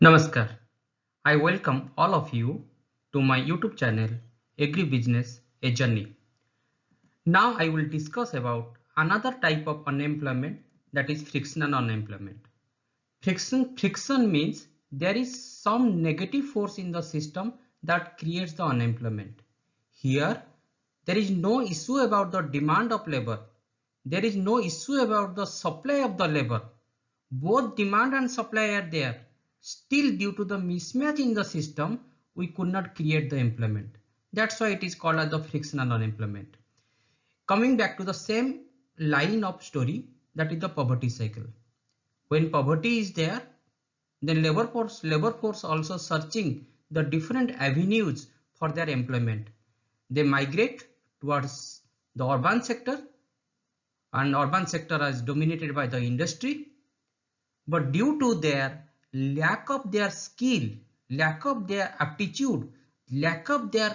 Namaskar. I welcome all of you to my YouTube channel Agribusiness A Journey. Now I will discuss about another type of unemployment, that is frictional unemployment. Friction means there is some negative force in the system that creates the unemployment. Here there is no issue about the demand of labor. There is no issue about the supply of the labor. Both demand and supply are there. Still, due to the mismatch in the system, we could not create the employment. That's why it is called as the frictional unemployment. Coming back to the same line of story, that is the poverty cycle. When poverty is there, then labor force also searching the different avenues for their employment. They migrate towards the urban sector, and urban sector is dominated by the industry. But due to their lack of their skill, lack of their aptitude, lack of their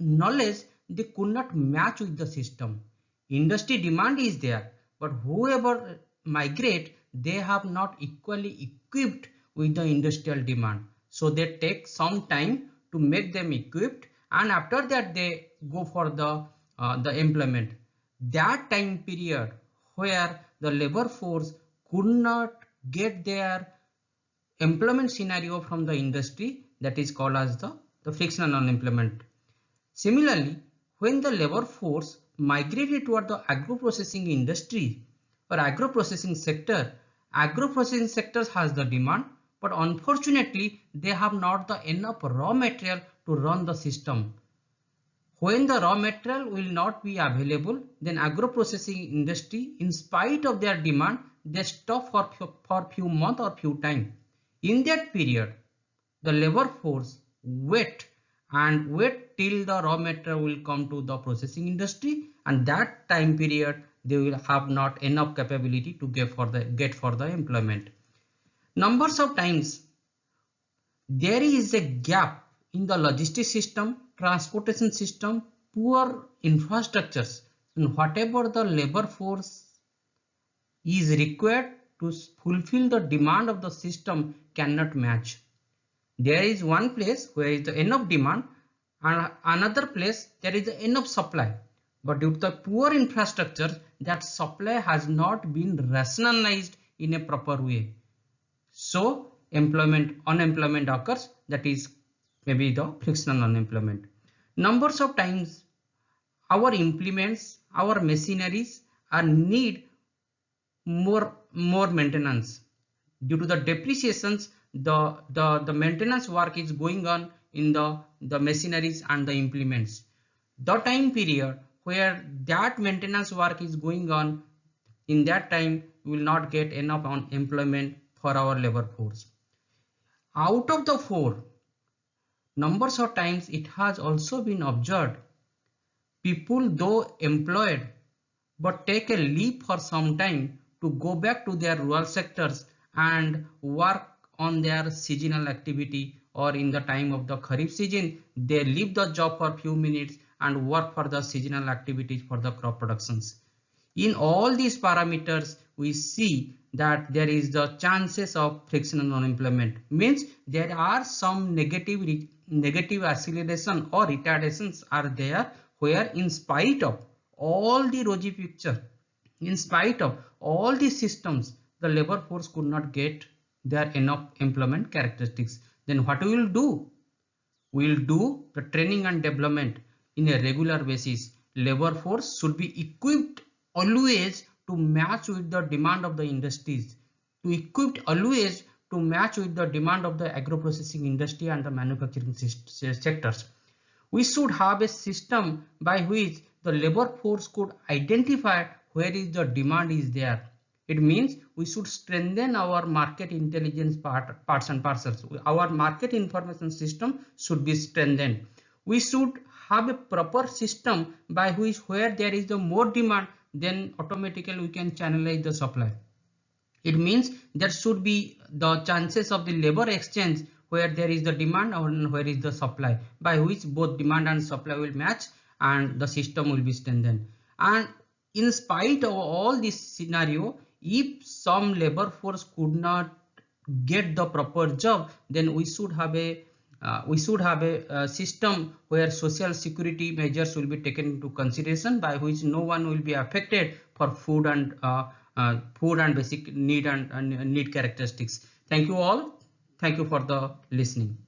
knowledge, they could not match with the system. Industry demand is there, but whoever migrate, they have not equally equipped with the industrial demand. So they take some time to make them equipped, and after that they go for the employment. That time period where the labor force could not get their employment scenario from the industry, that is called as the frictional unemployment. Similarly, when the labor force migrated toward the agro-processing industry or agro-processing sector has the demand, but unfortunately they have not the enough raw material to run the system. When the raw material will not be available, then agro-processing industry, in spite of their demand, they stop for few months or few time. In that period, the labor force wait till the raw material will come to the processing industry, and that time period they will have not enough capability to get for the employment. Numbers of times there is a gap in the logistics system, transportation system, poor infrastructures, and whatever the labor force is required to fulfill the demand of the system cannot match. There is one place where is the enough demand, and another place there is enough supply, but due to the poor infrastructure, that supply has not been rationalized in a proper way. So unemployment occurs, that is maybe the frictional unemployment. Numbers of times our implements, our machineries are need more maintenance. Due to the depreciations, the maintenance work is going on in the machineries and the implements. The time period where that maintenance work is going on, in that time we will not get enough employment for our labor force. Out of the four, numbers of times it has also been observed, people though employed but take a leap for some time to go back to their rural sectors and work on their seasonal activity, or in the time of the Kharif season they leave the job for few minutes and work for the seasonal activities for the crop productions. In all these parameters we see that there is the chances of frictional unemployment, means there are some negative acceleration or retardations are there, where in spite of all the rosy picture, in spite of all these systems, the labor force could not get their enough employment characteristics. Then what we will do? We will do the training and development in a regular basis. Labor force should be equipped always to match with the demand of the industries, to equipped always to match with the demand of the agro-processing industry and the manufacturing sectors. We should have a system by which the labor force could identify where is the demand is there. It means we should strengthen our market intelligence parts and parcels. Our market information system should be strengthened. We should have a proper system by which where there is the more demand, then automatically we can channelize the supply. It means there should be the chances of the labor exchange where there is the demand and where is the supply, by which both demand and supply will match and the system will be strengthened. And in spite of all this scenario, if some labor force could not get the proper job, then we should have a system where social security measures will be taken into consideration, by which no one will be affected for food and basic need and need characteristics. Thank you all. Thank you for the listening.